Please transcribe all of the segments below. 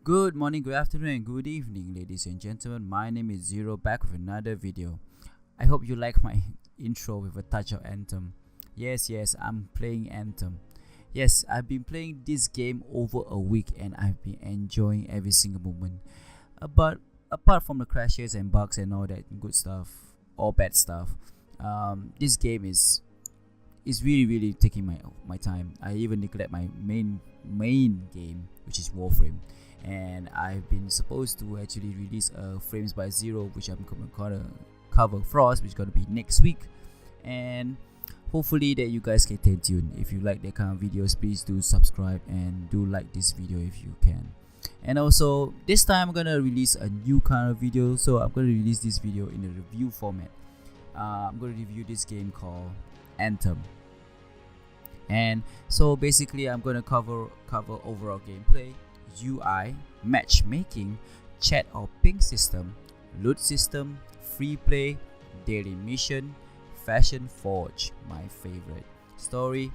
Good morning, good afternoon, and good evening, ladies and gentlemen. My name is Zero, back with another video. I hope you like my intro with a touch of Anthem. Yes, I'm playing Anthem. Yes, I've been playing this game over a week and I've been enjoying every single moment. But apart from the crashes and bugs and all that good stuff, or bad stuff, this game is really taking my time. I even neglect my main game, which is Warframe, and I've been supposed to actually release Frames by Zero, which I'm gonna cover Frost, which is gonna be next week, and hopefully that you guys can stay tuned. If you like that kind of videos, please do subscribe and do like this video if you can. And also this time I'm gonna release a new kind of video, so I'm gonna release this video in a review format. I'm gonna review this game called Anthem, and so basically I'm gonna cover overall gameplay, UI, matchmaking, chat or ping system, loot system, free play, daily mission, fashion forge, my favorite, story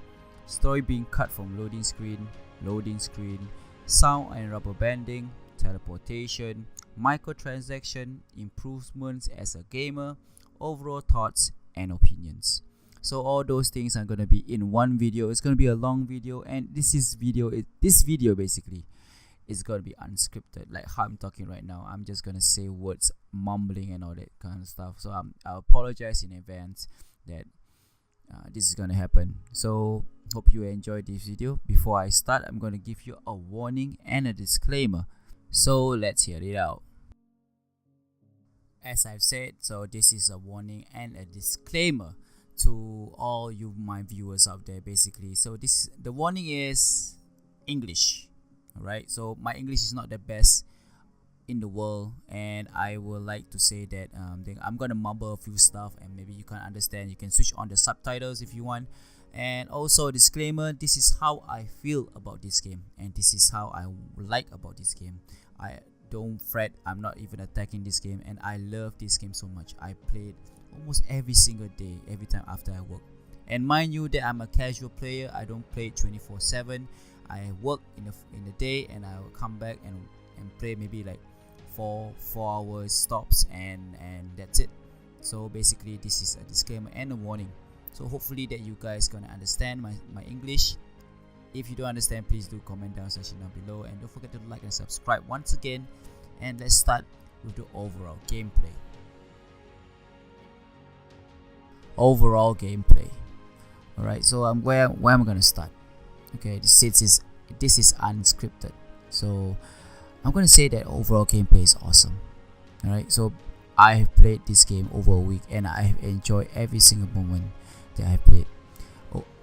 being cut from loading screen, sound and rubber banding, teleportation, microtransaction, improvements as a gamer, overall thoughts and opinions. So all those things are gonna be in one video. It's gonna be a long video, and this video basically is gonna be unscripted, like how I'm talking right now. I'm just gonna say words, mumbling and all that kind of stuff. So I apologize in advance that this is gonna happen. So hope you enjoyed this video. Before I start, I'm gonna give you a warning and a disclaimer. So let's hear it out. As I've said, so this is a warning and a disclaimer to all you my viewers out there basically. So the warning is English. Alright, so my English is not the best in the world, and I would like to say that I'm gonna mumble a few stuff and maybe you can't understand. You can switch on the subtitles if you want. And also disclaimer, this is how I feel about this game, and this is how I like about this game. I don't fret, I'm not even attacking this game, and I love this game so much. I play it almost every single day, every time after I work. And mind you that I'm a casual player. I don't play 24/7. I work in the day, and I will come back and play maybe like four hours stops, and that's it. So basically this is a disclaimer and a warning. So hopefully that you guys gonna understand my English. If you don't understand, please do comment down section down below, and don't forget to like and subscribe once again. And let's start with the overall gameplay. Alright, so where am I gonna start? Okay, this is unscripted, so I'm gonna say that overall gameplay is awesome. Alright, so I have played this game over a week and I have enjoyed every single moment that I played.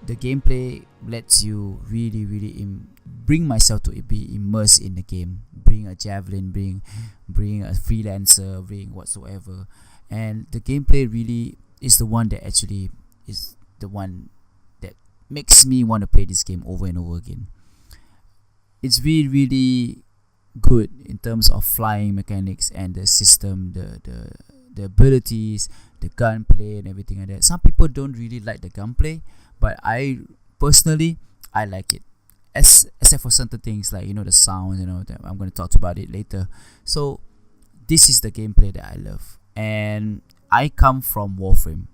The gameplay lets you really bring myself to be immersed in the game. Bring a javelin, bring a freelancer, bring whatsoever, and the gameplay really is the one that actually is the one that makes me want to play this game over and over again. It's really good in terms of flying mechanics and the system, the abilities, the gunplay and everything like that. Some people don't really like the gunplay, but I personally like it. Except for certain things like the sound and all that. I'm going to talk about it later. So this is the gameplay that I love, and I come from Warframe.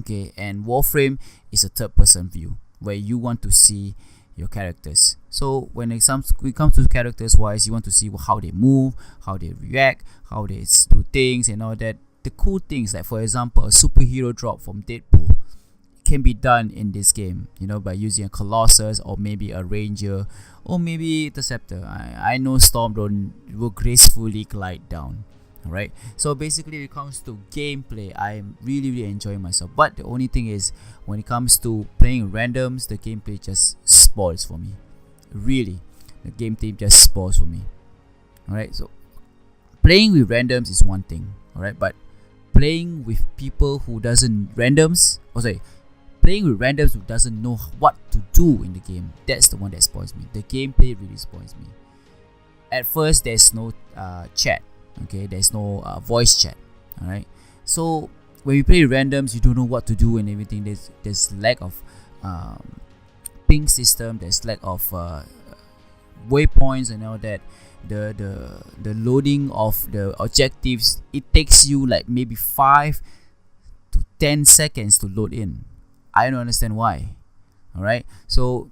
Okay, and Warframe is a third person view where you want to see your characters. So when it comes to characters wise, you want to see how they move, how they react, how they do things and all that. The cool things, like for example a superhero drop from Deadpool, can be done in this game, by using a Colossus or maybe a Ranger or maybe Interceptor. I know Storm will gracefully glide down. Alright, so basically when it comes to gameplay, I'm really enjoying myself. But the only thing is, when it comes to playing randoms, the gameplay just spoils for me. Really, the gameplay just spoils for me. Alright, so playing with randoms is one thing, alright, but playing with people who doesn't playing with randoms who doesn't know what to do in the game, that's the one that spoils me. The gameplay really spoils me. At first, there's no chat. Okay, there's no voice chat. Alright, so when you play randoms, you don't know what to do and everything. There's lack of ping system. There's lack of waypoints and all that, the loading of the objectives, it takes you like maybe 5 to 10 seconds to load in. I don't understand why. All right, so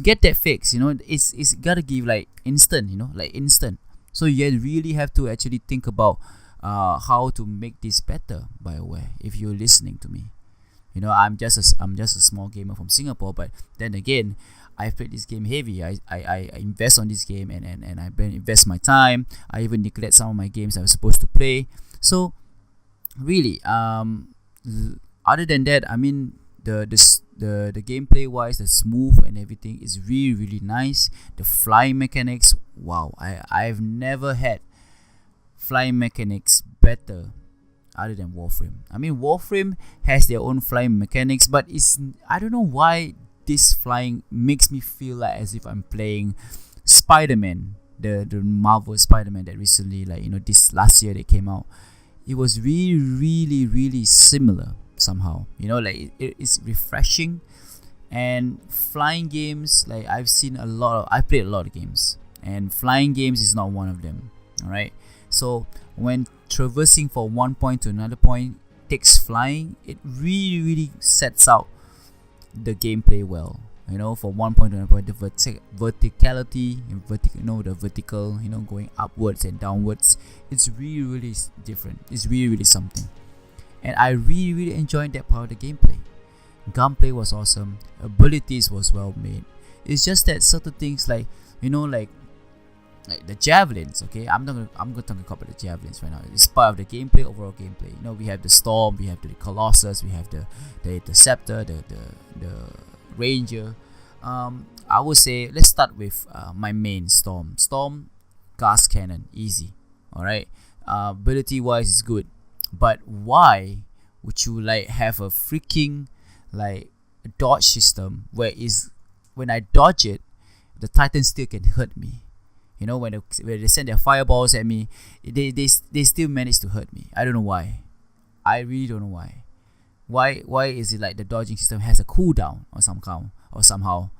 get that fixed. It's gotta give like instant. Like instant. So you really have to actually think about how to make this better. By the way, if you're listening to me, I'm just a small gamer from Singapore, but then again, I played this game heavy. I invest on this game, and I invest my time. I even neglect some of my games I was supposed to play. So really, other than that, I mean, the gameplay wise, the smooth and everything is really, really nice. The flying mechanics, wow, I've never had flying mechanics better other than Warframe. I mean, Warframe has their own flying mechanics, but I don't know why this flying makes me feel like as if I'm playing Spider-Man, the Marvel Spider-Man that recently, this last year they came out. It was really, really, really similar somehow. It's refreshing. And flying games, like I've played a lot of games, and flying games is not one of them. All right. So when traversing from one point to another point takes flying, it really, really sets out the gameplay well. From one point to another point, the verticality, the vertical, going upwards and downwards, it's really, really different. It's really, really something. And I really, really enjoyed that part of the gameplay. Gunplay was awesome. Abilities was well made. It's just that certain things like the javelins. Okay, I'm gonna talk about the javelins right now. It's part of the gameplay, overall gameplay. We have the Storm, we have the Colossus, we have the Interceptor, the Ranger. I would say let's start with my main Storm. Storm, gas cannon, easy. All right. Ability wise is good, but why would you have a freaking dodge system when I dodge it, the Titan still can hurt me? When they send their fireballs at me, they still manage to hurt me. I don't know why. I really don't know why. Why is it like the dodging system has a cooldown or somehow?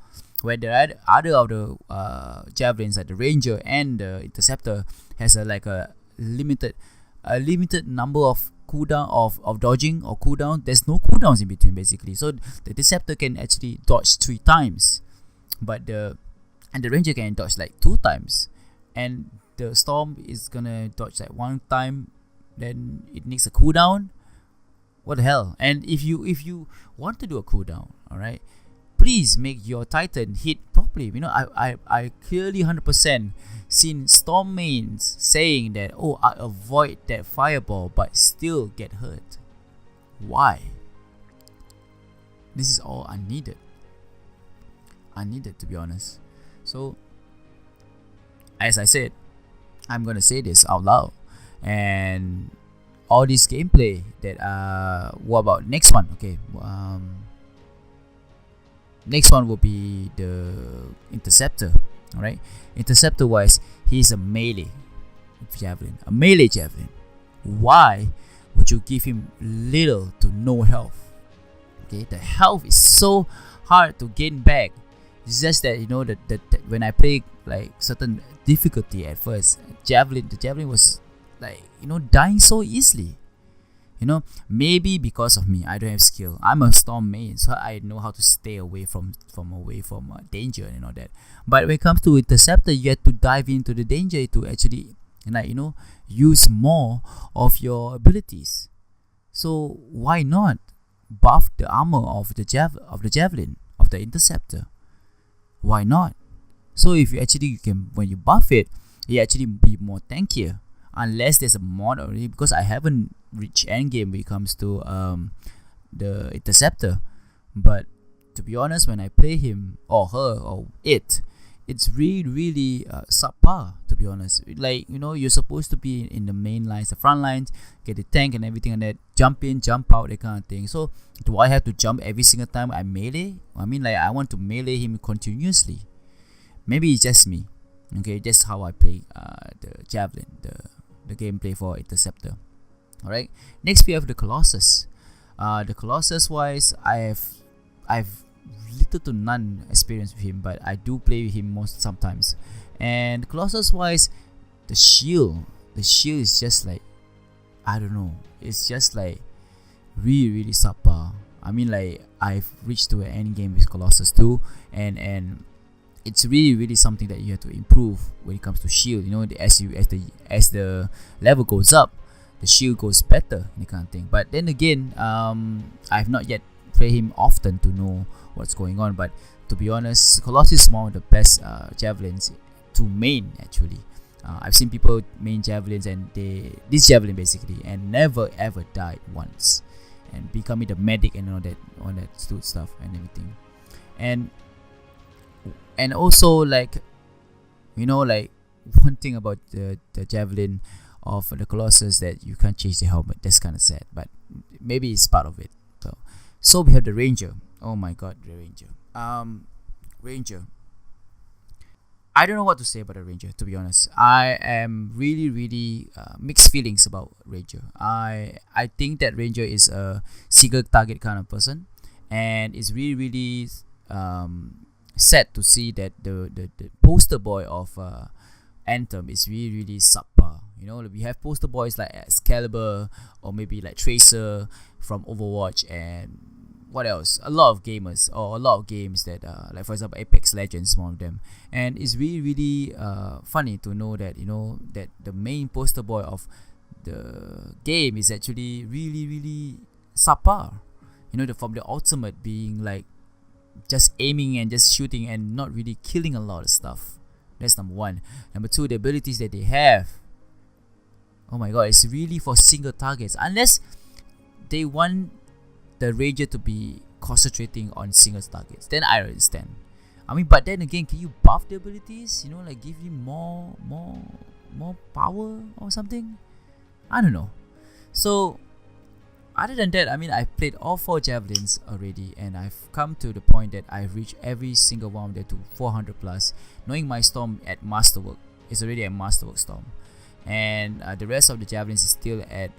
Where the other of the javelins, like the Ranger and the Interceptor, has a limited number of cooldown of dodging or cooldown. There's no cooldowns in between basically. So the Interceptor can actually dodge 3 times, but the Ranger can dodge 2 times, and the Storm is gonna dodge 1 time. Then it needs a cooldown. What the hell? And if you want to do a cooldown, all right, please make your Titan hit properly. I clearly 100% seen Storm mains saying that, I avoid that fireball but still get hurt. Why? This is all unneeded, to be honest. So as I said, I'm gonna say this out loud, and all this gameplay that what about next one? Okay, next one will be the Interceptor. All right, Interceptor wise, he's a melee javelin. Why would you give him little to no health? Okay, the health is so hard to gain back. It's just that that when I play certain difficulty at first, the javelin was dying so easily. Maybe because of me, I don't have skill. I'm a Storm main, so I know how to stay away from danger and all that. But when it comes to Interceptor, you have to dive into the danger to actually use more of your abilities. So why not buff the armor of the javelin of the Interceptor? Why not? So if you can, when you buff it, it actually be more tankier. Unless there's a mod already, because I haven't reached endgame when it comes to the Interceptor. But to be honest, when I play him or her or it's really, really subpar, to be honest. You're supposed to be in the main lines, the front lines, get the tank and everything and that, jump in, jump out, that kind of thing. So do I have to jump every single time I melee? I mean, I want to melee him continuously. Maybe it's just me. Okay, that's how I play the javelin, the gameplay for Interceptor. Alright, next we have the Colossus. The Colossus wise, I've little to none experience with him, but I do play with him most sometimes. And Colossus wise, the shield is just like, I don't know, it's just like really subpar. I mean, like, I've reached to an end game with Colossus too, and it's really something that you have to improve when it comes to shield. You know, as the level goes up, the shield goes better, and kind of thing. But then again, I've not yet played him often to know what's going on. But to be honest, Colossus is one of the best javelins to main actually. I've seen people main javelins and this javelin basically and never ever died once, and becoming the medic and all that stuff and everything. And also, like, you know, like, one thing about the javelin of the Colossus, that you can't change the helmet. That's kind of sad, but maybe it's part of it. So we have the Ranger. Oh my god, the Ranger. Ranger. I don't know what to say about the Ranger, to be honest. I am really mixed feelings about Ranger. I think that Ranger is a single target kind of person, and it's really sad to see that the poster boy of Anthem is really subpar. You know, we have poster boys like Excalibur or maybe like Tracer from Overwatch, and what else? A lot of gamers or a lot of games that like for example Apex Legends, one of them. And it's really funny to know that, you know, that the main poster boy of the game is actually really subpar. You know, from the ultimate being like just aiming and just shooting and not really killing a lot of stuff. That's number one. Number two, the abilities that they have. Oh my god, it's really for single targets. Unless they want the Ranger to be concentrating on single targets, then I understand. I mean, but then again, can you buff the abilities? You know, like give him more power or something? I don't know. So other than that, I mean, I've played all 4 javelins already, and I've come to the point that I've reached every single one of them to 400 plus, knowing my storm at Masterwork. It's already at Masterwork Storm. And the rest of the javelins is still at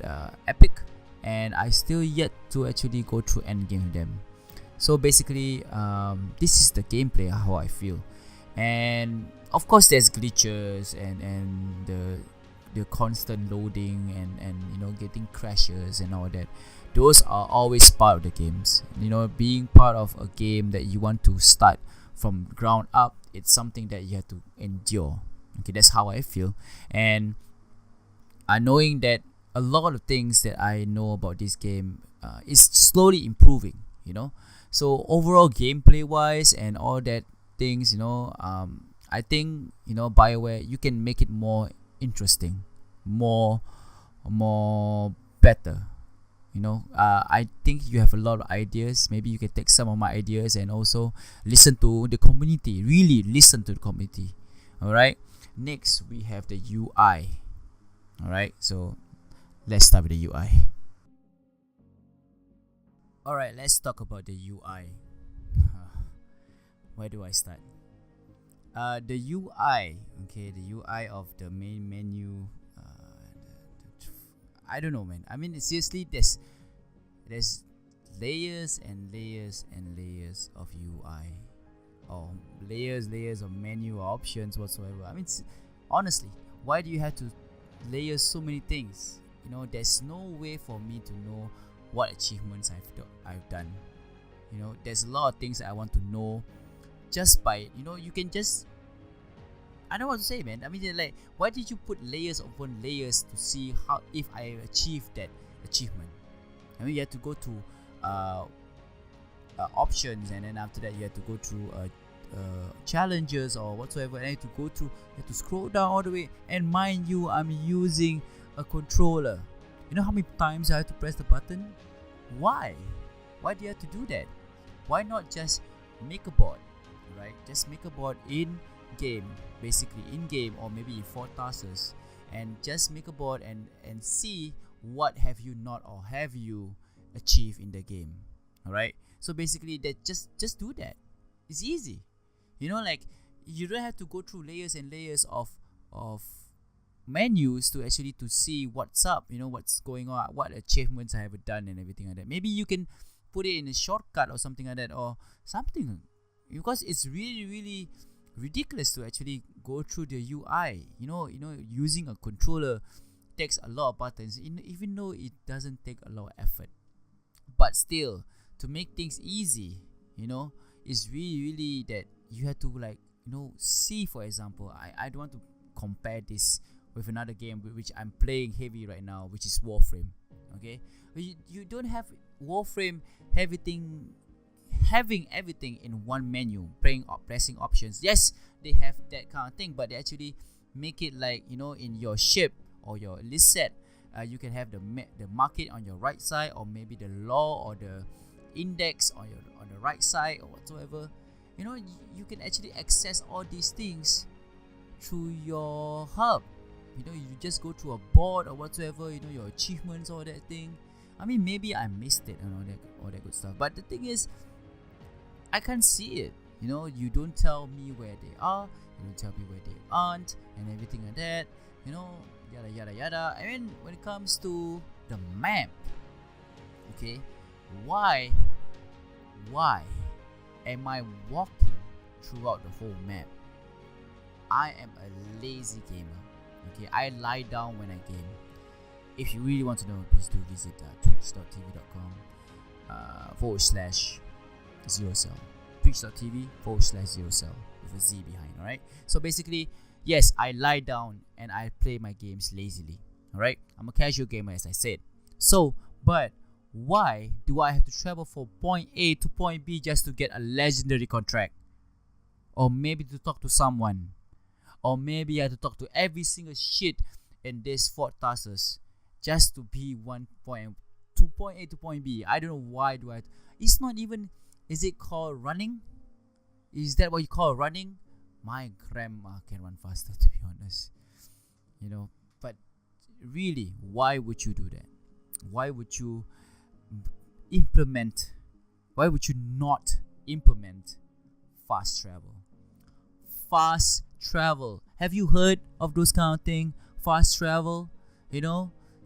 Epic, and I still yet to actually go through endgame with them. So basically, this is the gameplay, how I feel. And of course there's glitches and the constant loading and you know, getting crashes and all that. Those are always part of the games. You know, being part of a game that you want to start from ground up, it's something that you have to endure. Okay, that's how I feel. And knowing that a lot of things that I know about this game is slowly improving, you know. So overall gameplay wise and all that things, you know, I think, you know, BioWare, you can make it more interesting, more better, you know. I think you have a lot of ideas. Maybe you can take some of my ideas and also listen to the community. Really listen to the community. Alright, next we have the UI. Alright, so let's start with the UI. Alright, let's talk about the UI. Where do I start? The UI, okay, the UI of the main menu. I don't know, man. I mean, seriously, there's layers and layers and layers of UI, or layers of menu or options whatsoever. I mean, honestly, why do you have to layer so many things? You know, there's no way for me to know what achievements I've done. You know, there's a lot of things that I want to know just by, you know, you can just, I don't know what to say, man. I mean, like, why did you put layers upon layers to see how, if I achieved that achievement? I mean, you have to go to options, and then after that you have to go through challenges or whatsoever, and you have to scroll down all the way. And mind you, I'm using a controller. You know how many times I have to press the button? Why do you have to do that? Why not just make a board, right? Just make a board in game, basically in game, or maybe in 4 tasks, and just make a board and see what have you not or have you achieved in the game. Alright, so basically that just do that. It's easy. You know, like, you don't have to go through layers and layers of menus to actually to see what's up, you know, what's going on, what achievements I have done and everything like that. Maybe you can put it in a shortcut or something like that, or something because it's really ridiculous to actually go through the UI. Using a controller takes a lot of buttons, even though it doesn't take a lot of effort. But still, to make things easy, it's really that you have to see. For example, I don't want to compare this with another game which I'm playing heavy right now, which is Warframe. Okay, you don't have Warframe having everything in one menu, pressing options. Yes, they have that kind of thing, but they actually make it like, in your ship or your list set, you can have the market on your right side, or maybe the law or the index on the right side, or whatsoever. You can actually access all these things through your hub. You just go to a board or whatsoever, your achievements or that thing. I mean, maybe I missed it and all that good stuff, but the thing is, I can't see it. You don't tell me where they are, you don't tell me where they aren't, and everything like that. Yada yada. I mean, when it comes to the map, okay, why am I walking throughout the whole map? I am a lazy gamer. Okay, I lie down when I game. If you really want to know, please do visit twitch.tv.com /ZeroXel. twitch.tv/ZeroXel with a Z behind. Alright, so basically, yes, I lie down and I play my games lazily. Alright, I'm a casual gamer, as I said. So, but why do I have to travel from point A to point B just to get a legendary contract? Or maybe to talk to someone? Or maybe I have to talk to every single shit in this Fort Tarsus just to be point A to point B. I don't know why do I. It's not even. Is it called running? Is that what you call running? My grandma can run faster, to be honest. But really, why would you do that? Why would you implement? Why would you not implement fast travel? Fast travel. Have you heard of those kind of thing? Fast travel.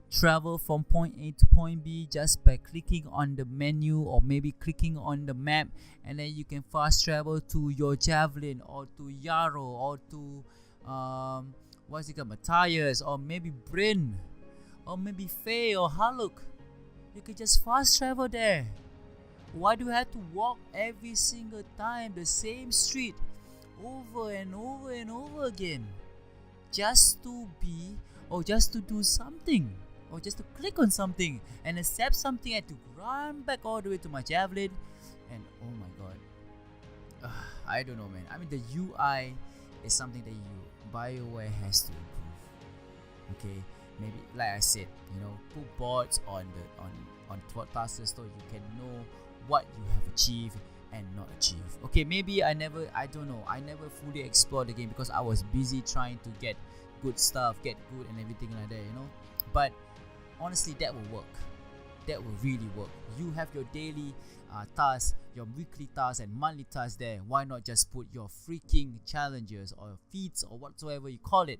Travel from point A to point B just by clicking on the menu, or maybe clicking on the map, and then you can fast travel to your Javelin, or to Yarrow, or to Matthias, or maybe Bryn, or maybe Faye or Haluk. You can just fast travel there. Why do you have to walk every single time the same street over and over and over again, just to do something, or just to click on something and accept something? I had to run back all the way to my Javelin, and oh my god, I don't know, man. I mean, the UI is something that BioWare has to improve. Okay, maybe like I said, put boards on Fort Tarsus so you can know what you have achieved and not achieve. Okay, maybe I never fully explored the game because I was busy trying to get good stuff, get good and everything like that, but honestly, that will work. That will really work. You have your daily tasks, your weekly tasks and monthly tasks there. Why not just put your freaking challenges or feats or whatsoever you call it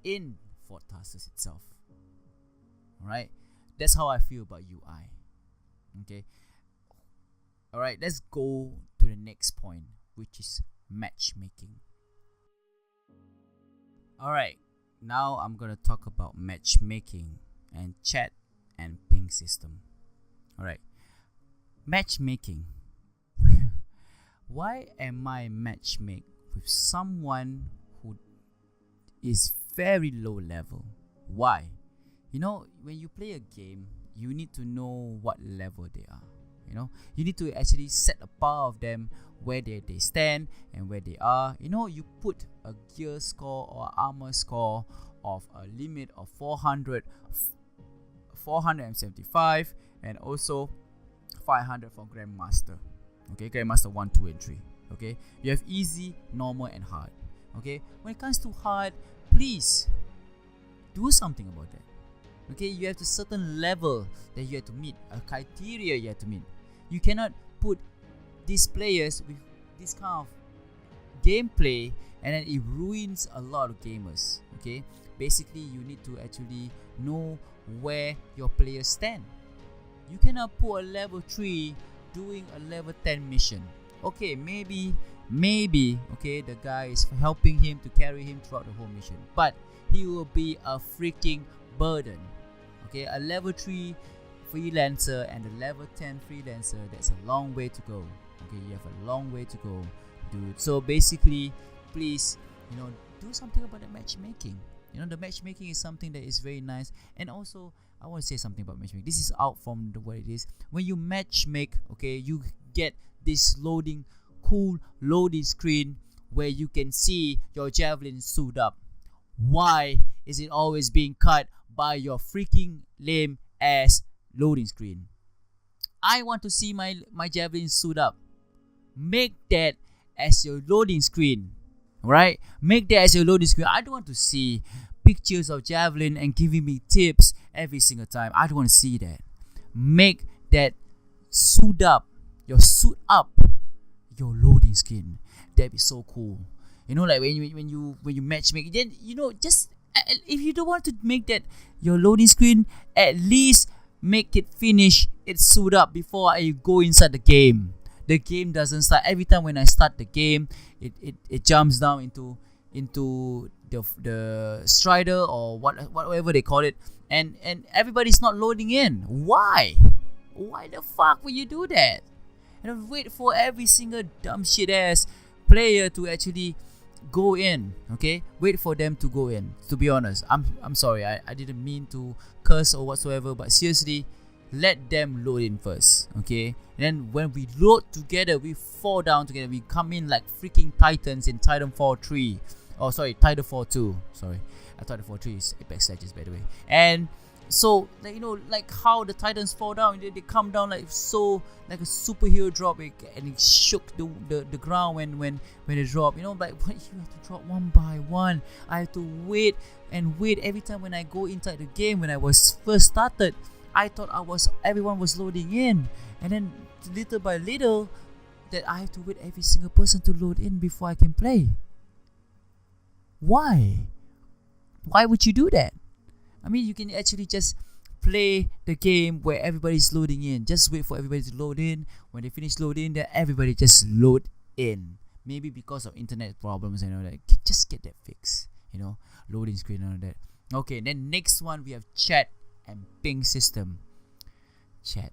in Fort Tarsus itself? Alright, that's how I feel about UI. Okay, alright, let's go to the next point, which is matchmaking. Alright, now I'm gonna talk about matchmaking and chat and ping system. Alright, matchmaking. Why am I matchmake with someone who is very low level? Why? When you play a game, you need to know what level they are. You need to actually set a bar of them, where they stand and where they are. You put a gear score or armor score of a limit of 400, 475, and also 500 for Grandmaster. Okay, Grandmaster 1, 2, and 3. Okay, you have easy, normal, and hard. Okay, when it comes to hard, please do something about that. Okay, you have a certain level that you have to meet, a criteria you have to meet. You cannot put these players with this kind of gameplay and then it ruins a lot of gamers. Okay, basically you need to actually know where your players stand. You cannot put a level 3 doing a level 10 mission, okay, maybe okay, the guy is helping him to carry him throughout the whole mission, but he will be a freaking burden. Okay, a level 3 freelancer and a level 10 freelancer, that's a long way to go. Okay, you have a long way to go, dude. So basically, please, do something about the matchmaking. The matchmaking is something that is very nice. And also, I want to say something about matchmaking. This is out from what it is. When you matchmake, okay, you get this cool loading screen where you can see your javelin suit up. Why is it always being cut by your freaking lame ass loading screen? I want to see my javelin suit up. Make that as your loading screen. Right? Make that as your loading screen. I don't want to see pictures of javelin and giving me tips every single time. I don't want to see that. Make that suit up your loading screen. That'd be so cool. Like when you matchmake, then just if you don't want to make that your loading screen, at least make it finish its suit up before I go inside the game. The game doesn't start. Every time when I start the game, it jumps down into the strider or whatever they call it, and everybody's not loading in. Why the fuck will you do that? And wait for every single dumb shit ass player to actually go in. Okay, wait for them to go in. To be honest, I'm sorry, I didn't mean to curse or whatsoever, but seriously, let them load in first. Okay, and then when we load together, we fall down together. We come in like freaking titans in Titanfall 3. Oh, sorry, Titanfall 2. Sorry, I thought Titanfall 3 is Apex Legends, by the way. And so, like how the titans fall down, they come down like a superhero drop, and it shook the ground when they drop. Like what, you have to drop one by one. I have to wait every time when I go inside the game. When I was first started, I thought everyone was loading in, and then little by little, that I have to wait every single person to load in before I can play. Why? Why would you do that? I mean, you can actually just play the game where everybody's loading in. Just wait for everybody to load in. When they finish loading, then everybody just load in. Maybe because of internet problems and all that. Just get that fixed. Loading screen and all that. Okay, then next one we have chat and ping system. Chat.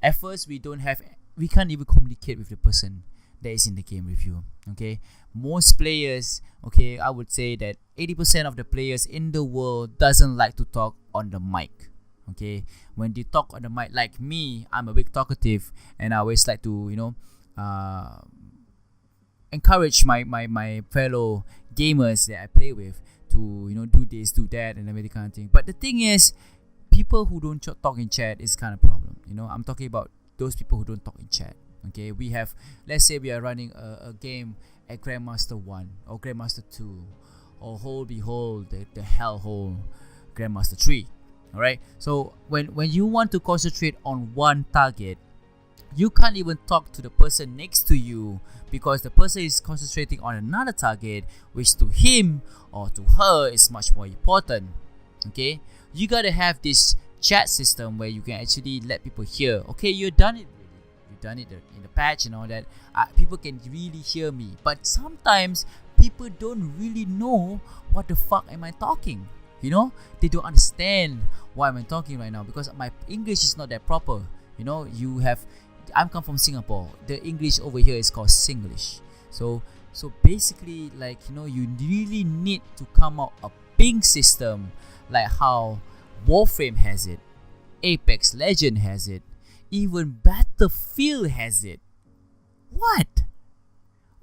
At first, we can't even communicate with the person that is in the game with you. Okay, most players, okay, I would say that 80% of the players in the world doesn't like to talk on the mic. Okay, when they talk on the mic, like me, I'm a bit talkative, and I always like to encourage my fellow gamers that I play with to do this, do that, and every kind of thing. But the thing is, people who don't talk in chat is kind of problem. I'm talking about those people who don't talk in chat. Okay, let's say we are running a game at Grandmaster 1 or Grandmaster 2 or behold the hellhole Grandmaster 3. Alright, so when you want to concentrate on one target, you can't even talk to the person next to you because the person is concentrating on another target, which to him or to her is much more important. Okay, you gotta have this chat system where you can actually let people hear. Okay, you've done it in the patch and all that. People can really hear me, but sometimes people don't really know what the fuck am I talking. They don't understand why am I talking right now because my English is not that proper. I'm come from Singapore. The English over here is called Singlish. So basically, like you really need to come out a ping system like how Warframe has it, Apex Legend has it, even Battlefield has it. What?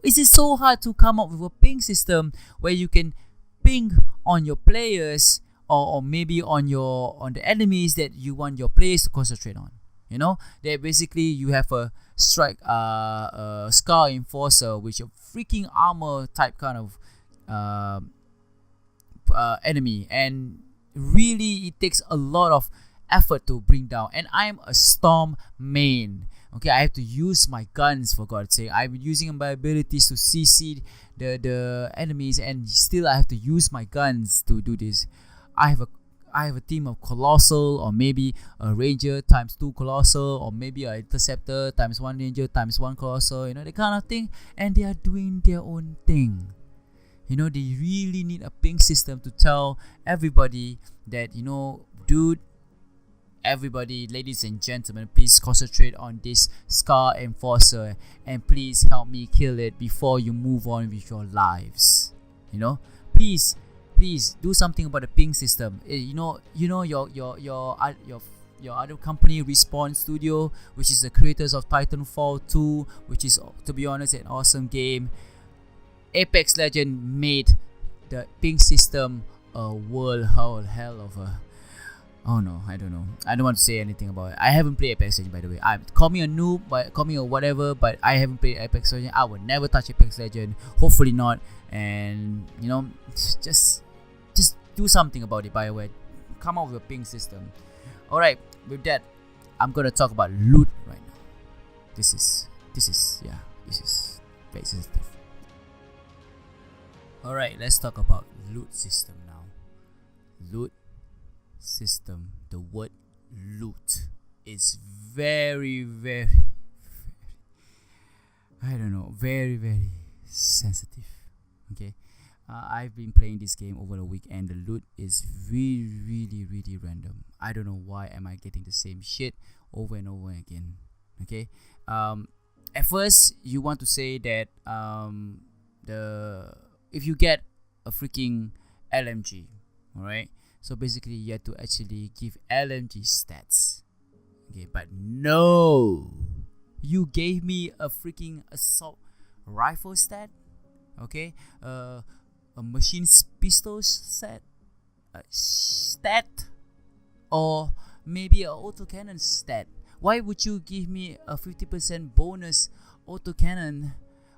Is it so hard to come up with a ping system where you can ping on your players or maybe on the enemies that you want your players to concentrate on? That basically you have a strike, a Scar Enforcer, which a freaking armor type kind of enemy, and really it takes a lot of effort to bring down. And I'm a Storm main. Okay, I have to use my guns, for God's sake. I'm using my abilities to CC the enemies, and still I have to use my guns to do this. I have I have a team of Colossal, or maybe a Ranger times 2 Colossal, or maybe an Interceptor times 1 Ranger times 1 Colossal, you know, that kind of thing, and they are doing their own thing. You know, they really need a ping system to tell everybody that, you know, dude, everybody, ladies and gentlemen, please concentrate on this Scar Enforcer, and please help me kill it before you move on with your lives. You know, please do something about the ping system. You know your other company, Respawn Studio, which is the creators of Titanfall 2, which is, to be honest, an awesome game. Apex Legend made the ping system a hell of a... Oh no, I don't know. I don't want to say anything about it. I haven't played Apex Legend, by the way. Call me a noob, but call me a whatever, but I haven't played Apex Legend. I will never touch Apex Legend. Hopefully not. And, you know, just do something about it, BioWare. Come up with a ping system. Alright, with that, I'm gonna talk about loot right now. This is very sensitive. Alright, let's talk about loot system now. Loot system. The word loot is very sensitive. Okay, I've been playing this game over the week, and the loot is really random. I don't know why am I getting the same shit over and over again. Okay, at first you want to say that if you get a freaking LMG, alright, so basically you have to actually give LMG stats. Okay, but no, you gave me a freaking assault rifle stat. Okay, a machine pistol stat, or maybe an autocannon stat. Why would you give me a 50% bonus autocannon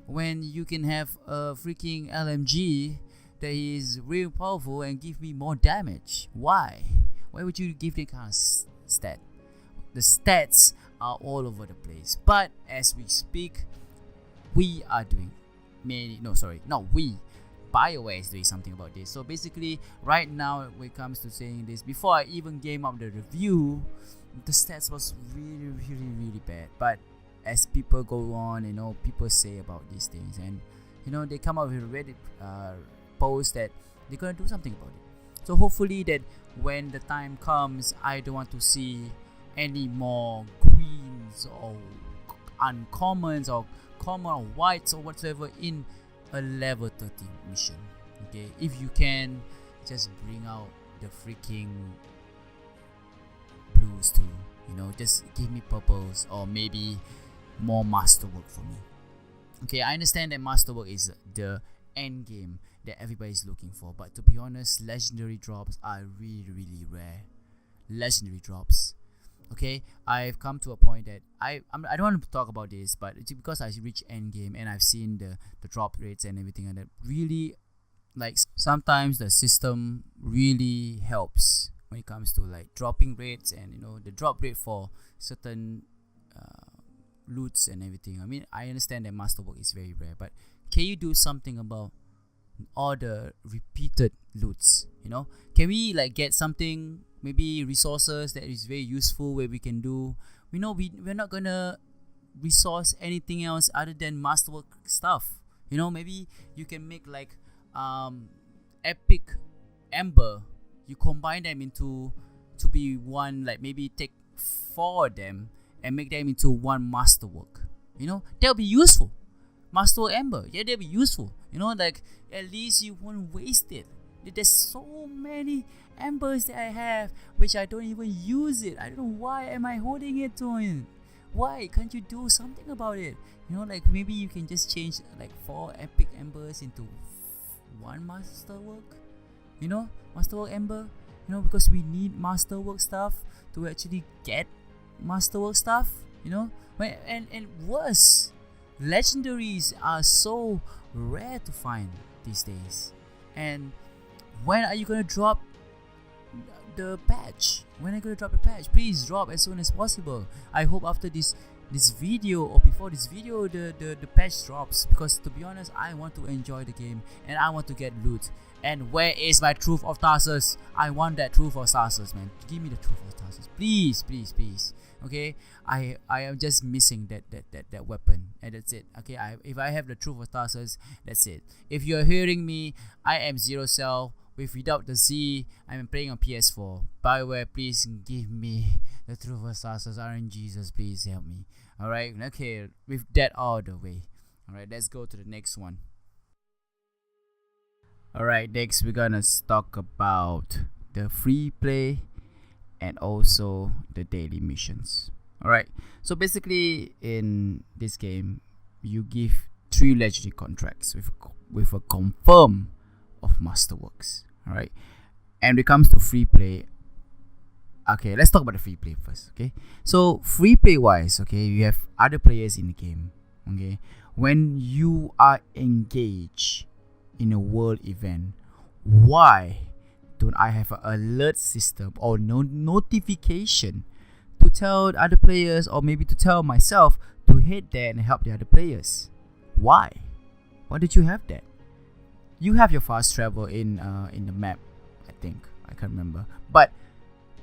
when you can have a freaking LMG that is really powerful and give me more damage? Why would you give that kind of stat? The stats are all over the place, but as we speak, BioWare is doing something about this. So basically, right now, when it comes to saying this, before I even game up the review, the stats was really bad. But as people go on, you know, people say about these things, and you know, they come up with a Reddit post that they're gonna do something about it. So hopefully that when the time comes, I don't want to see any more greens or uncommons or common or whites or whatsoever in a level 13 mission. Okay, if you can, just bring out the freaking blues too. You know, just give me purples or maybe more masterwork for me. Okay, I understand that masterwork is the end game that everybody's looking for, but to be honest, legendary drops are really rare. Legendary drops. Okay, I've come to a point that I don't want to talk about this, but it's because I reach end game and I've seen the drop rates and everything, and that really, like, sometimes the system really helps when it comes to like dropping rates and, you know, the drop rate for certain loots and everything. I mean, I understand that masterwork is very rare, but can you do something about all the repeated loots? You know, can we like get something, maybe resources that is very useful where we can do, we know we're not gonna resource anything else other than masterwork stuff. You know, maybe you can make like epic ember, you combine them into to be one, like maybe take 4 of them and make them into one masterwork. You know, that'll be useful. Masterwork ember, yeah, that'll be useful. You know, like at least you won't waste it. There's so many embers that I have which I don't even use it. I don't know why am I holding it to it. Why can't you do something about it? You know, like maybe you can just change like 4 epic embers into one masterwork. You know, masterwork ember. You know, because we need masterwork stuff to actually get masterwork stuff. You know, and worse, legendaries are so rare to find these days. And when are you gonna drop the patch? When are you gonna drop the patch? Please drop as soon as possible. I hope after this this video, or before this video the patch drops, because to be honest, I want to enjoy the game and I want to get loot. And where is my Truth of Tarsus? I want that Truth of Tarsus, man. Give me the Truth of Tarsus, please, please, please. Okay, I am just missing that weapon, and that's it. Okay, if I have the Truth of Tarsus, that's it. If you're hearing me, I am ZeroXel without the Z. I'm playing on PS4. By the way, please give me the Truth of Tarsus. RNGesus, please help me. Alright, okay, with that out of the way. Alright, let's go to the next one. Alright, next we're gonna talk about the free play and also the daily missions. Alright, so basically in this game, you give 3 legendary contracts with a confirm of masterworks. Alright, and when it comes to free play, okay, let's talk about the free play first. Okay, so free play wise, okay, you have other players in the game. Okay, when you are engaged in a world event, why don't I have an alert system or notification to tell other players, or maybe to tell myself to head there and help the other players? Why did you have that? You have your fast travel in the map, I think. I can't remember, but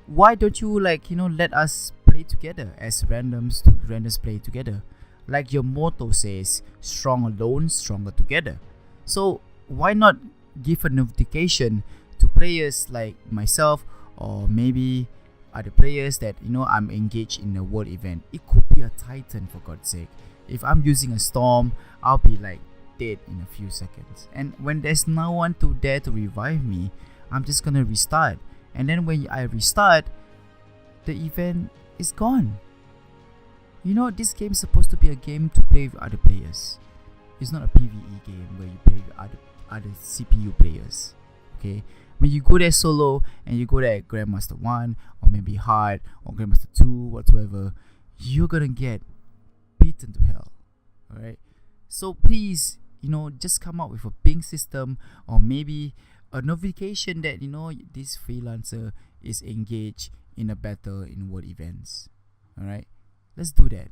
why don't you let us play together as randoms play together? Like your motto says, strong alone, stronger together. So why not give a notification to players like myself, or maybe other players that I'm engaged in a world event? It could be a Titan, for God's sake. If I'm using a storm, I'll be dead in a few seconds, and when there's no one to dare to revive me, I'm just gonna restart. And then when I restart, the event is gone. This game is supposed to be a game to play with other players. It's not a PvE game where you play with other CPU players. Okay, when you go there solo and you go there at Grandmaster 1 or maybe hard or Grandmaster 2 whatsoever, you're gonna get beaten to hell. Alright, so please, just come up with a ping system, or maybe a notification that this freelancer is engaged in a battle in world events. Alright, let's do that.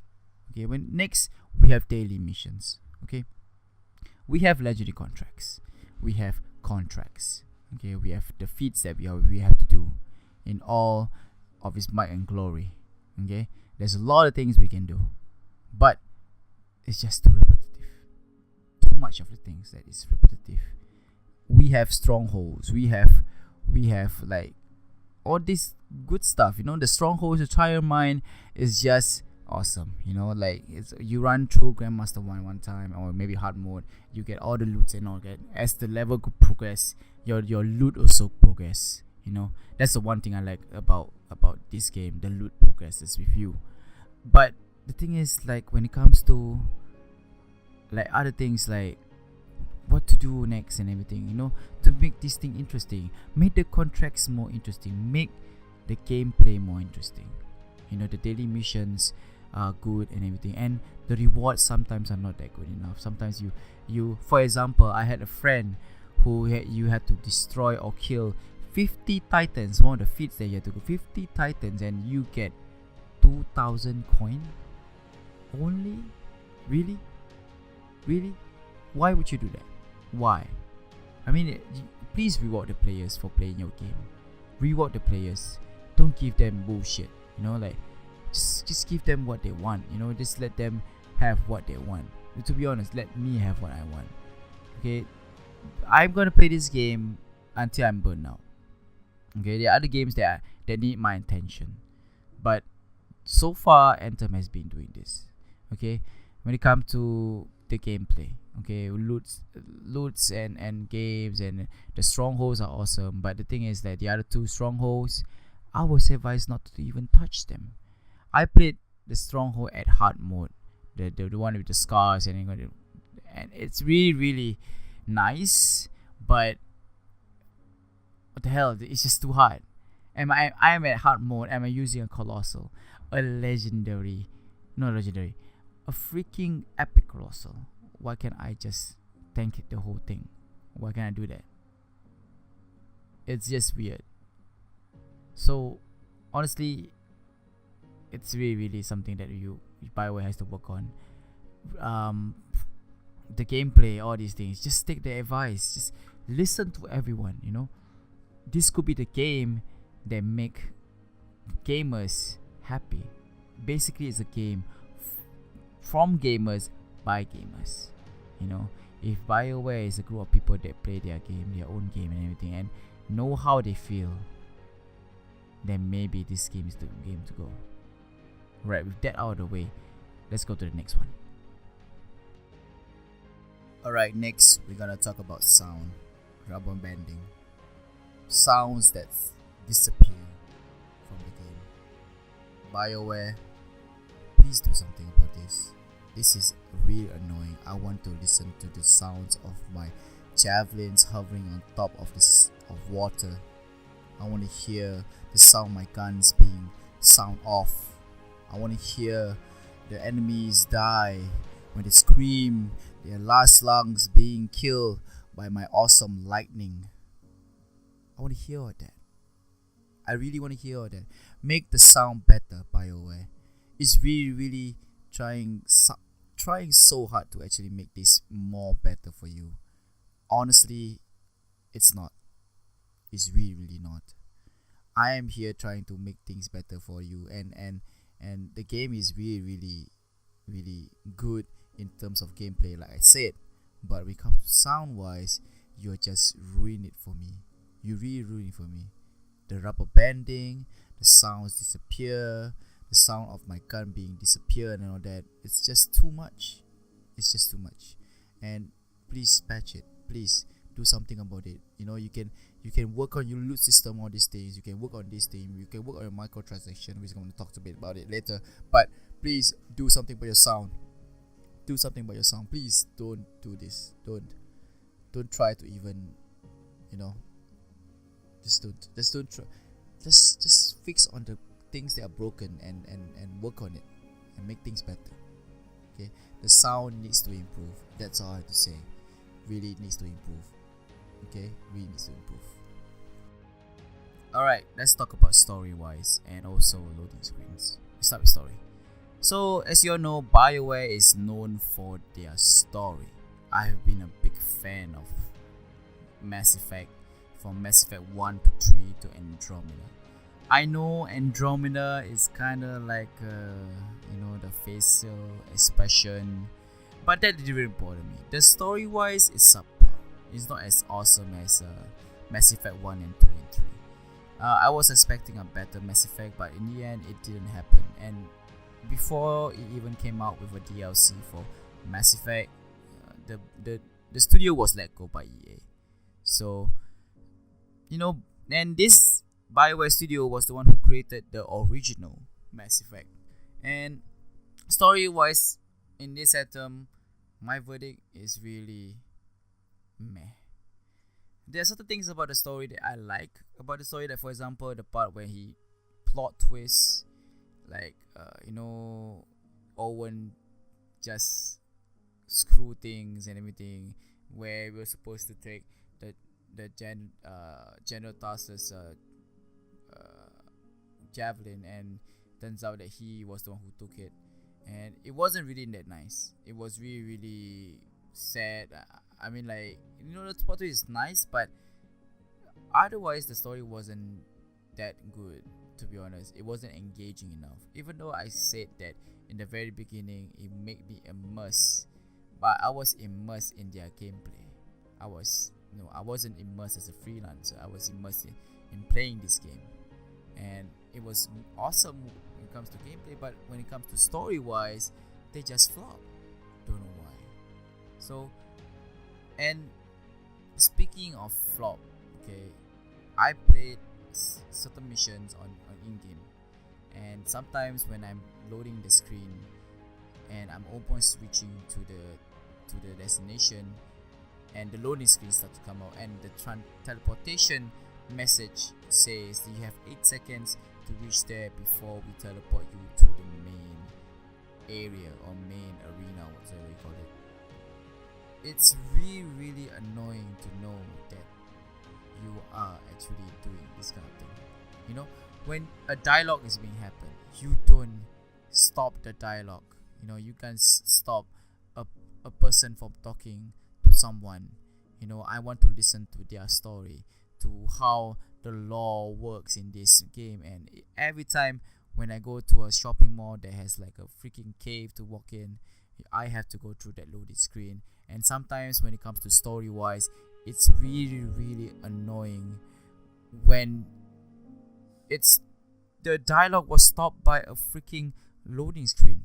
Okay, when next we have daily missions. Okay, we have legendary contracts, we have contracts. Okay, we have the feats that we have to do in all of his might and glory. Okay, there's a lot of things we can do, but it's just too repetitive. Too much of the things that is repetitive. We have strongholds, we have all this good stuff. The strongholds, the trial mine is just awesome. You run through Grandmaster 1 time, or maybe hard mode, you get all the loots and all that. As the level progress, your loot also progress. That's the one thing I like about this game. The loot progresses with you. But the thing is, when it comes to other things, what to do next and everything, to make this thing interesting, make the contracts more interesting, make the gameplay more interesting. The daily missions are good and everything, and the rewards sometimes are not that good enough. Sometimes you for example, I had a friend who you had to destroy or kill 50 titans. One of the feats that you had to go 50 titans, and you get 2,000 coin only. Really? Why would you do that? Why? I mean, please reward the players for playing your game. Reward the players. Don't give them bullshit. Just give them what they want. Just let them have what they want. To be honest, let me have what I want. Okay, I'm gonna play this game until I'm burned out. Okay, there are other games that need my attention, but so far Anthem has been doing this. Okay, when it comes to the gameplay, okay, loots and games, and the strongholds are awesome, but the thing is that the other 2 strongholds, I was advised not to even touch them. I played the stronghold at hard mode, the one with the scars, and it's really nice, but what the hell, it's just too hard. I am at hard mode. Am I using a colossal, a freaking epic colossal? Why can't I just tank it the whole thing? Why can't I do that? It's just weird. So honestly, it's really something that BioWare has to work on. The gameplay, all these things. Just take the advice. Just listen to everyone. This could be the game that make gamers happy. Basically, it's a game from gamers by gamers. If BioWare is a group of people that play their own game and everything, and know how they feel, then maybe this game is the game to go. Right, with that out of the way, let's go to the next one. Alright, next we're gonna talk about sound, rubber banding. Sounds that disappear from the game. BioWare, please do something about this. This is really annoying. I want to listen to the sounds of my javelins hovering on top of water. I want to hear the sound of my guns being sound off. I want to hear the enemies die when they scream, their last lungs being killed by my awesome lightning. I want to hear all that. I really want to hear all that. Make the sound better, BioWare. It's really trying so hard to actually make this more better for you. Honestly, it's not. It's really not. I am here trying to make things better for you, and the game is really good in terms of gameplay, like I said. But when it comes to sound wise, you're just ruining it for me. You really ruin it for me. The rubber banding, the sounds disappear, the sound of my gun being disappeared and all that. It's just too much. It's just too much. And please patch it. Please do something about it. You can work on your loot system, all these things. You can work on this thing. You can work on your microtransaction. We're going to talk a bit about it later. But please do something about your sound. Do something about your sound. Please don't do this. Don't try to even, just don't try. Just fix on the things that are broken and work on it and make things better. Okay, the sound needs to improve. That's all I have to say. Really needs to improve. Okay, really needs to improve. Alright, let's talk about story wise and also loading screens. Let's start with story. So as you all know, BioWare is known for their story. I have been a big fan of Mass Effect, from Mass Effect 1 to 3 to Andromeda. I know Andromeda is kind of like the facial expression, but that didn't bother me. The story wise is subpar. It's not as awesome as Mass Effect 1 and 2 and 3. I was expecting a better Mass Effect, but in the end it didn't happen. And before it even came out with a DLC for Mass Effect, the studio was let go by EA. So and this BioWare studio was the one who created the original Mass Effect. And story wise, in this Anthem, my verdict is really meh. There are certain things about the story that I like about the story, that for example the part where he plot twists, like Owen just screw things and everything, where we're supposed to take the General Tarsus javelin, and turns out that he was the one who took it, and it wasn't really that nice. It was really sad. I mean, like, the plot twist is nice, but otherwise the story wasn't that good, to be honest. It wasn't engaging enough, even though I said that in the very beginning it made me immersed, but I was immersed in their gameplay. I wasn't immersed as a freelancer. I was immersed in playing this game, and it was awesome when it comes to gameplay, but when it comes to story wise, they just flop. Don't know why. So, and speaking of flop, okay, I played certain missions on in-game, and sometimes when I'm loading the screen and I'm almost reaching to the destination, and the loading screen starts to come out, and the teleportation message says that you have 8 seconds to reach there before we teleport you to the main area or main arena, whatever you call it. It's really annoying to know that you are actually doing this kind of thing. When a dialogue is being happened, you don't stop the dialogue. You know, you can stop a person from talking to someone. You know, I want to listen to their story, to how the law works in this game. And every time when I go to a shopping mall that has like a freaking cave to walk in, I have to go through that loaded screen. And sometimes when it comes to story wise, it's really annoying when it's the dialogue was stopped by a freaking loading screen.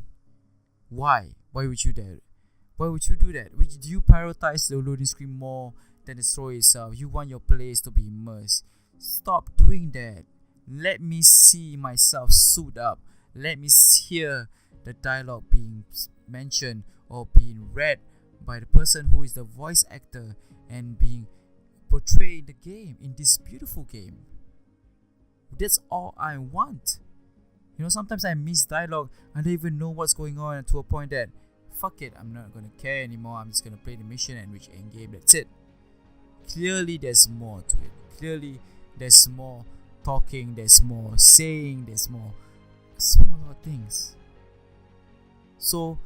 Why would you do that? Why would you do that? Do you prioritize the loading screen more than the story itself? You want your players to be immersed. Stop doing that. Let me see myself suit up. Let me hear the dialogue being mentioned or being read by the person who is the voice actor and being portrayed in the game, in this beautiful game. That's all I want. You know, sometimes I miss dialogue. I don't even know what's going on, to a point that fuck it, I'm not gonna care anymore. I'm just gonna play the mission and reach end game. That's it. Clearly there's more to it. Clearly there's more talking, there's more saying, there's more smaller things. So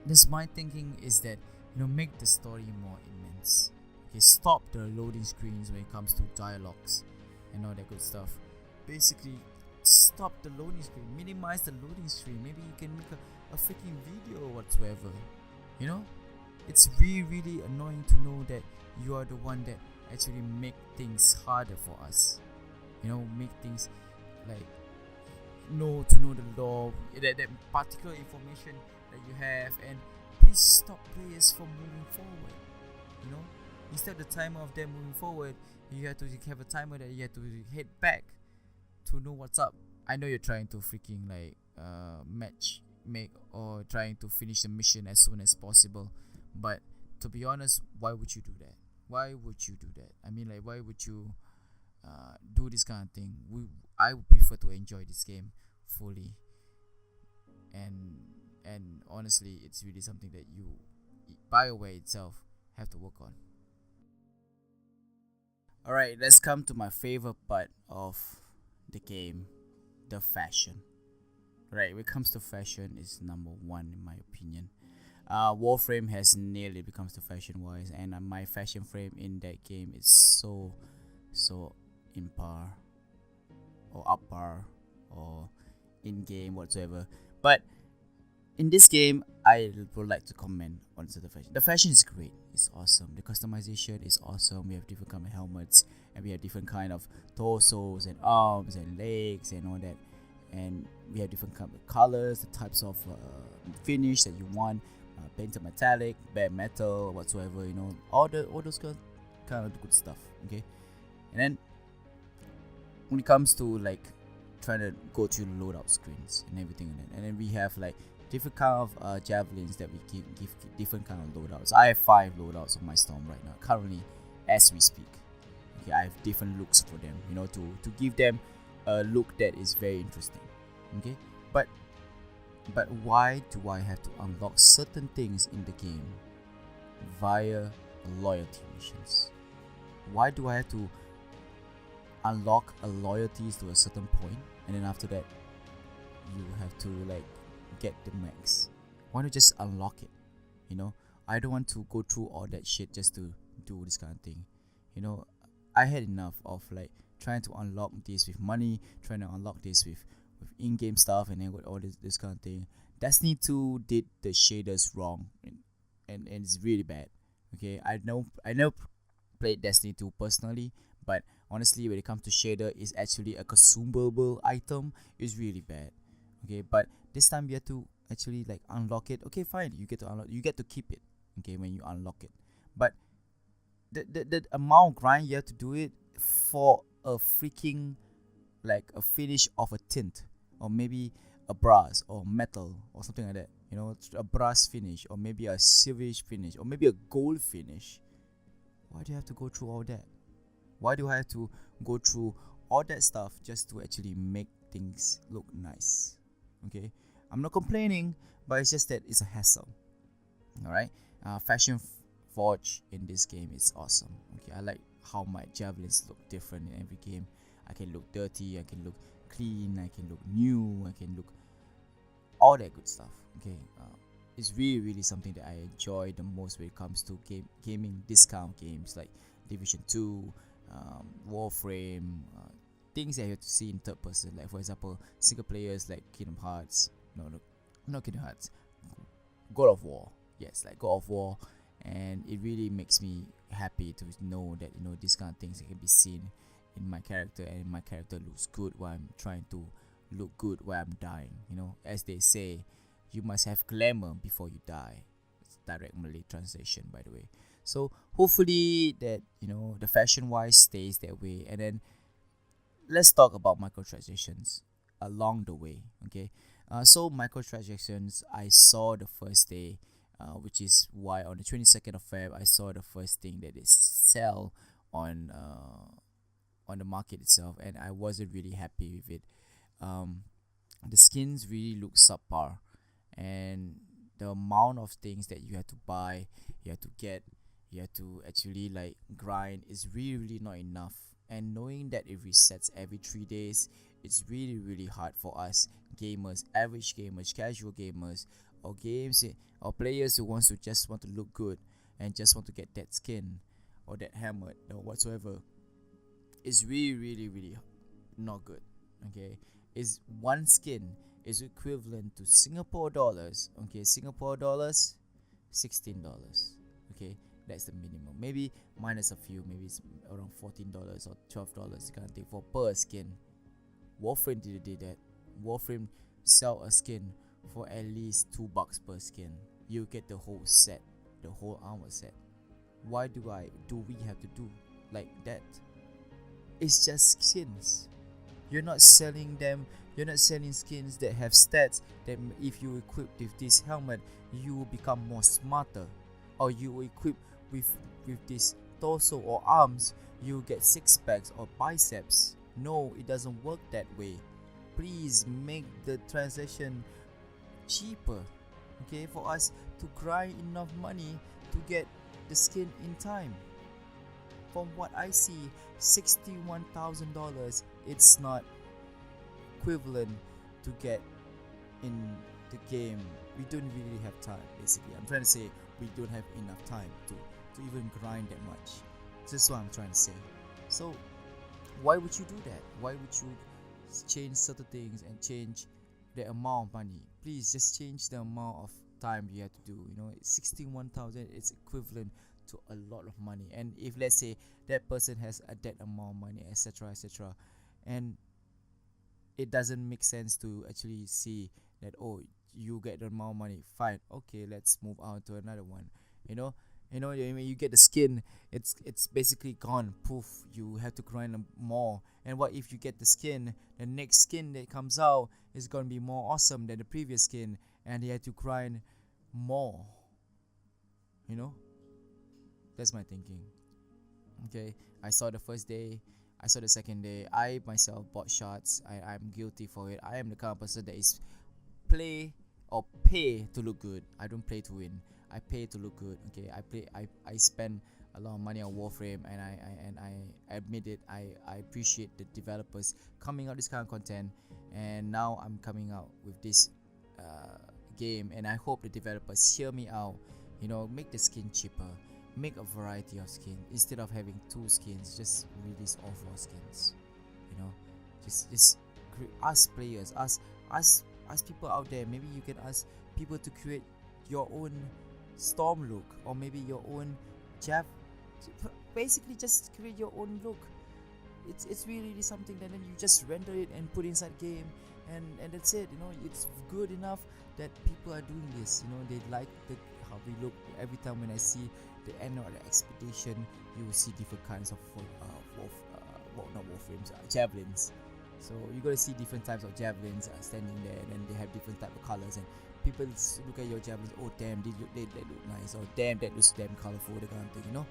this my thinking is that, you know, make the story more immense. Okay, stop the loading screens when it comes to dialogues and all that good stuff. Basically, stop the loading screen, minimize the loading screen. Maybe you can make a freaking video or whatsoever. You know, it's really annoying to know that you are the one that actually make things harder for us. You know, make things like know the law, that particular information that you have, and please stop players from moving forward. You know, instead of the timer of them moving forward, you have to have a timer that you have to head back to know what's up. I know you're trying to freaking like match make or trying to finish the mission as soon as possible, but to be honest, why would you do that? Why would you do that? I mean, like, why would you do this kind of thing? I would prefer to enjoy this game fully, and honestly, it's really something that you, BioWare itself, have to work on. Alright, let's come to my favorite part of the game, the fashion. Right, when it comes to fashion, is number one in my opinion. Warframe has nearly becomes the fashion wise, and my fashion frame in that game is so in par or up par or in game whatsoever. But in this game, I would like to comment on the fashion. The fashion is great. It's awesome. The customization is awesome. We have different kind of helmets, and we have different kind of torsos and arms and legs and all that. And we have different kind of colors, the types of finish that you want, painted metallic, bare metal, whatsoever. You know, all those kind of good stuff. Okay, and then when it comes to like trying to go to loadout screens and everything, and then we have like different kind of javelins that we give different kind of loadouts. I have 5 loadouts on my storm right now, currently as we speak. Okay, I have different looks for them, you know, to give them a look that is very interesting. Okay, but why do I have to unlock certain things in the game via loyalty missions? Why do I have to unlock a loyalties to a certain point, and then after that you have to like get the max? Why not just unlock it? You know, I don't want to go through all that shit just to do this kind of thing. You know, I had enough of like trying to unlock this with money, trying to unlock this with in-game stuff, and then with all this kind of thing. Destiny 2 did the shaders wrong, and it's really bad. Okay, I never played Destiny 2 personally, but honestly, when it comes to shader, it's actually a consumable item. It's really bad. Okay, but this time you have to actually like unlock it. Okay, fine, you get to unlock, you get to keep it. Okay, when you unlock it, but the amount of grind you have to do it for a freaking like a finish of a tint, or maybe a brass or metal or something like that. You know, a brass finish, or maybe a silverish finish, or maybe a gold finish. Why do you have to go through all that? Why do I have to go through all that stuff just to actually make things look nice? Okay, I'm not complaining, but it's just that it's a hassle. Alright, fashion forge in this game is awesome. Okay, I like how my javelins look different in every game. I can look dirty, I can look clean, I can look new, I can look all that good stuff. Okay, it's really something that I enjoy the most when it comes to gaming discount games like Division 2, Warframe, things that you have to see in third person, like for example single players like Kingdom Hearts, no, not Kingdom Hearts, God of War. Yes, like God of War. And it really makes me happy to know that these kind of things can be seen in my character, and my character looks good while I'm trying to look good while I'm dying. As they say, you must have glamour before you die. It's direct Malay translation, by the way. So hopefully that the fashion wise stays that way. And then let's talk about microtransactions along the way. Okay, so microtransactions I saw the first day, which is why on the 22nd of Feb I saw the first thing that is sell on the market itself, and I wasn't really happy with it. The skins really look subpar, and the amount of things that you have to buy, you have to get, you have to actually like grind is really not enough. And knowing that it resets every 3 days, it's really hard for us gamers, average gamers, casual gamers, or or players who want to look good and just want to get that skin or that hammer or whatsoever. Is really not good. Okay, is one skin is equivalent to Singapore dollars. Okay, Singapore dollars, $16. Okay, that's the minimum. Maybe minus a few, maybe it's around $14 or $12 kind of thing for per skin. Warframe did that. Warframe sell a skin for at least $2 per skin. You get the whole set, the whole armor set. Why do we have to do like that? It's just skins. You're not selling them. You're not selling skins that have stats that if you equip with this helmet, you will become more smarter. Or you equip with this torso or arms, you get six packs or biceps. No, it doesn't work that way. Please make the transaction cheaper. Okay, for us to grind enough money to get the skin in time. From what I see, $61,000, it's not equivalent to get in the game. We don't really have time, basically. I'm trying to say we don't have enough time to even grind that much. That's what I'm trying to say. So why would you do that? Why would you change certain things and change the amount of money? Please just change the amount of time you have to do. 61,000, it's equivalent to a lot of money. And if let's say that person has that amount of money, etc, and it doesn't make sense to actually see that, oh, you get the amount of money, fine, okay, let's move on to another one. You get the skin, it's basically gone, poof, you have to grind more. And what if you get the skin, the next skin that comes out is gonna be more awesome than the previous skin, and you have to grind more. That's my thinking. Okay, I saw the first day, I saw the second day. I myself bought shots. I'm guilty for it. I am the kind of person that is play or pay to look good. I don't play to win. I pay to look good. Okay, I spend a lot of money on Warframe, and I admit it. I appreciate the developers coming out this kind of content, and now I'm coming out with this game, and I hope the developers hear me out. Make the skin cheaper, make a variety of skin instead of having two skins. Just release overall skins. Just ask players, ask people out there. Maybe you can ask people to create your own storm look, or maybe your own basically just create your own look. It's really something that then you just render it and put inside game, and that's it. It's good enough that people are doing this. They like how we look. Every time when I see the end of the expedition, you will see different kinds of not Warframes, javelins. So you're gonna see different types of javelins standing there, and then they have different type of colors, and people look at your javelins. Oh damn, they look nice, or damn, that looks damn colorful, the kind of thing.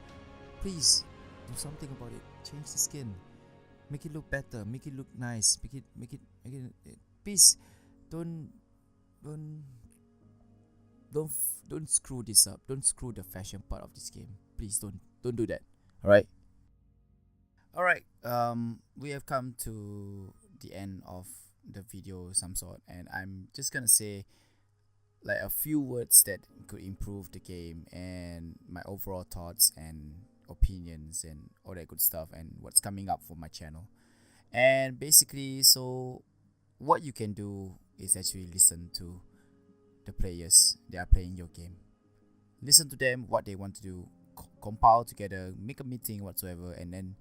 Please do something about it. Change the skin, make it look better, make it look nice, make it please don't screw this up. Don't screw the fashion part of this game. Please don't do that. All right, we have come to the end of the video of some sort, and I'm just gonna say like a few words that could improve the game and my overall thoughts and opinions and all that good stuff and what's coming up for my channel. And basically, so what you can do is actually listen to the players that are playing your game. Listen to them, what they want to do, compile together, make a meeting whatsoever, and then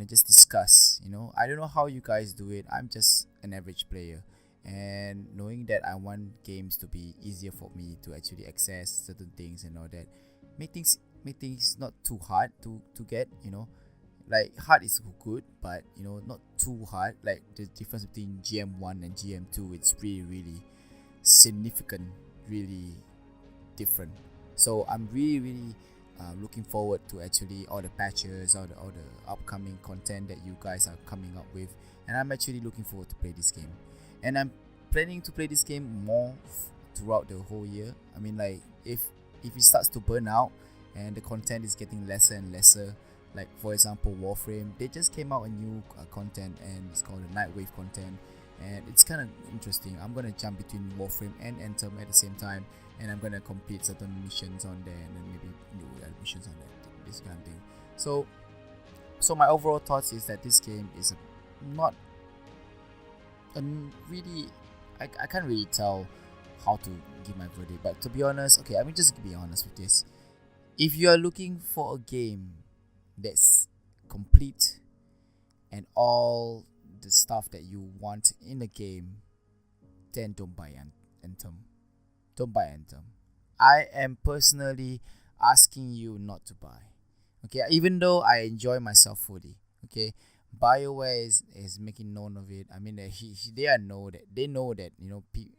just discuss. I don't know how you guys do it. I'm just an average player, and knowing that I want games to be easier for me to actually access certain things and all that, make things not too hard to get. Like hard is good, but not too hard. Like the difference between GM1 and GM2, it's really significant, really different. So I'm really looking forward to actually all the patches, all the upcoming content that you guys are coming up with, and I'm actually looking forward to play this game. And I'm planning to play this game more throughout the whole year. I mean, like if it starts to burn out and the content is getting lesser and lesser, like for example Warframe, they just came out a new content, and it's called the Nightwave content, and it's kind of interesting. I'm gonna jump between Warframe and Anthem at the same time, and I'm gonna complete certain missions on there, and then maybe do other missions on that, this kind of thing. So my overall thoughts is that this game is not really, I can't really tell how to give my verdict, but to be honest, okay, I mean, just be honest with this. If you are looking for a game that's complete and all the stuff that you want in a game, then don't buy Anthem. Don't buy Anthem. I am personally asking you not to buy. Okay, even though I enjoy myself fully. Okay, BioWare is making known of it. I mean, they know that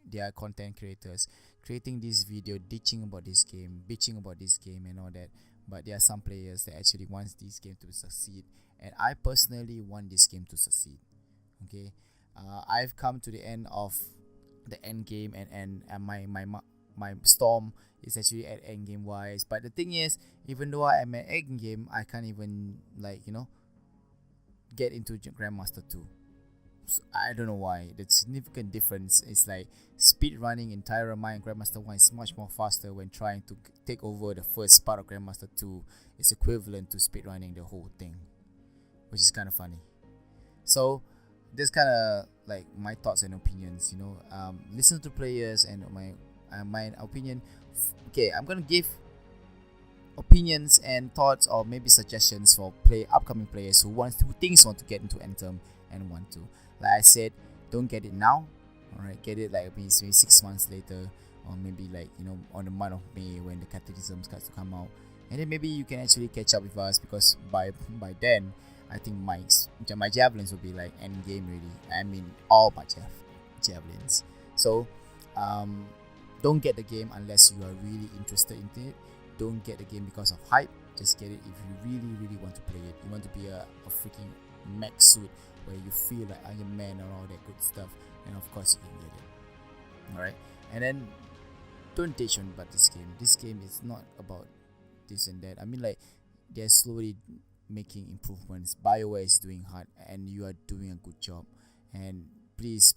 they are content creators creating this video, bitching about this game and all that. But there are some players that actually wants this game to succeed, and I personally want this game to succeed. Okay, I've come to the end of the end game, and my storm is actually at end game wise. But the thing is, even though I am at end game, I can't even get into Grandmaster 2. So I don't know why. The significant difference is like speed running in Tyrama and Grandmaster 1 is much more faster when trying to take over the first part of Grandmaster 2. It's equivalent to speed running the whole thing, which is kind of funny. So this kind of like my thoughts and opinions. Listen to players and my opinion. Okay, I'm gonna give opinions and thoughts or maybe suggestions for upcoming players who want to get into Anthem and want to. Like I said, don't get it now. Alright, get it like maybe 6 months later, or maybe like on the month of May when the Catechism starts to come out, and then maybe you can actually catch up with us, because by then I think my javelins will be like end game really. I mean all my javelins. So don't get the game unless you are really interested in it. Don't get the game because of hype. Just get it if you really want to play it. You want to be a freaking mech suit where you feel like Iron Man and all that good stuff, and of course you can get it. Alright, and then don't ditch on about this game. This game is not about this and that. I mean, like, they're slowly making improvements. BioWare is doing hard, and you are doing a good job. And please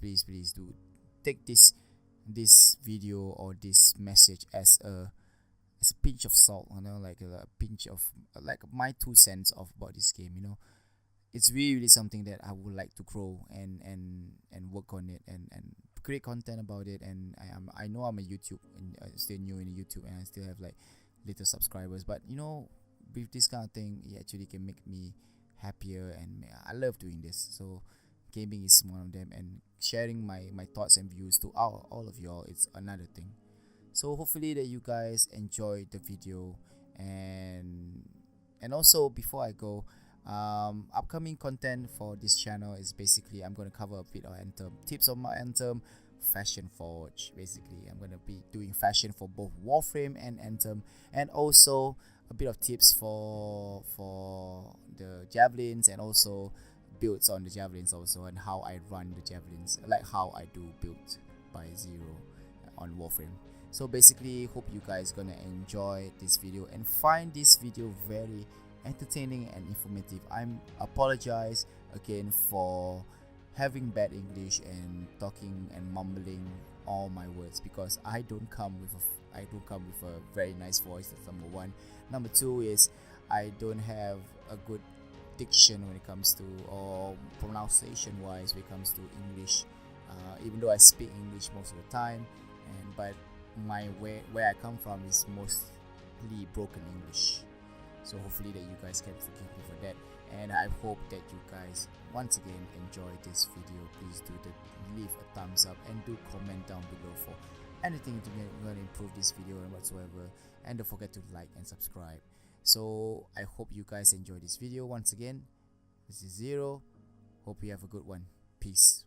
do take this video or this message as a pinch of salt, like a pinch of like my 2 cents about this game. It's really something that I would like to grow and work on it and create content about it. And I know I'm a YouTube and still new in YouTube, and I still have like little subscribers, but with this kind of thing, it actually can make me happier, and I love doing this. So gaming is one of them, and sharing my thoughts and views to all of y'all, it's another thing. So hopefully that you guys enjoyed the video, and also before I go, upcoming content for this channel is basically I'm going to cover a bit of Anthem, tips on my Anthem, fashion forge. Basically I'm going to be doing fashion for both Warframe and Anthem, and also a bit of tips for the javelins, and also builds on the javelins also, and how I run the javelins, like how I do build by Zero on Warframe. So basically, hope you guys gonna enjoy this video and find this video very entertaining and informative. I'm apologize again for having bad English and talking and mumbling all my words, because I don't come with a very nice voice. That's number one. Number two is I don't have a good diction when it comes to, or pronunciation wise when it comes to English, even though I speak English most of the time, but where I come from is mostly broken English. So hopefully that you guys can forgive me for that, and I hope that you guys once again enjoy this video. Please do leave a thumbs up and do comment down below for anything to improve this video and whatsoever, and don't forget to like and subscribe. So I hope you guys enjoy this video. Once again, this is Zero. Hope you have a good one. Peace.